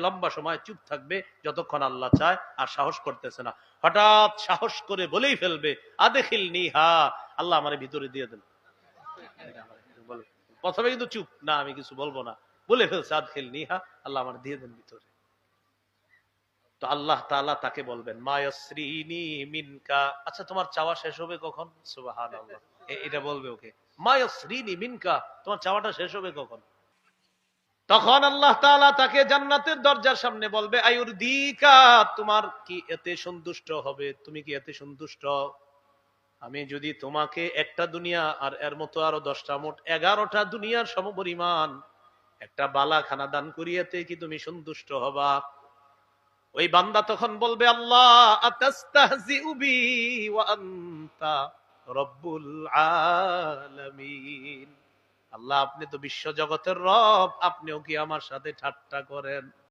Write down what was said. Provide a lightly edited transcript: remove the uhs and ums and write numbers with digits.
লম্বা সময় চুপ থাকবে যতক্ষণ আল্লাহ চায়, আর সাহস করতেছে না। হঠাৎ সাহস করে বলেই ফেলবে, আদেখিল নিহা, আল্লাহ আমার ভিতরে দিয়ে দেন। প্রথমে কিন্তু চুপ, না আমি কিছু বলবো না, বলে ফেলছে আদখিল নিহা, আল্লাহ আমার দিয়ে দেন ভিতরে। তো আল্লাহ তাআলা তাকে বলবেন মায়াসরিনি মিনকা, আচ্ছা তোমার চাওয়া শেষ হবে কখন? সুবহানাল্লাহ, এটা বলবে ওকে, মায়াসরিনি মিনকা, তোমার চাওয়াটা শেষ হবে কখন? তখন আল্লাহ তাআলা তাকে জান্নাতের দরজার সামনে বলবে আয়ুরদিকা, তোমার কি এতে সন্তুষ্ট হবে? তুমি কি এতে সন্তুষ্ট? আমি যদি তোমাকে একটা দুনিয়া আর এর মতো আরো 10টা, মোট 11টা দুনিয়ার সমপরিমাণ একটা বালাখানা দান করিয়াতে কি তুমি সন্তুষ্ট হবা? ওই বান্দা তখন বলবে আল্লাহ আতাস্তাহজিউ বি ওয়া আনতা রব্বুল আলামিন, আল্লাহ আপনি তো বিশ্ব জগতের রব, আপনিও কি আমার সাথে ঠাট্টা করেন?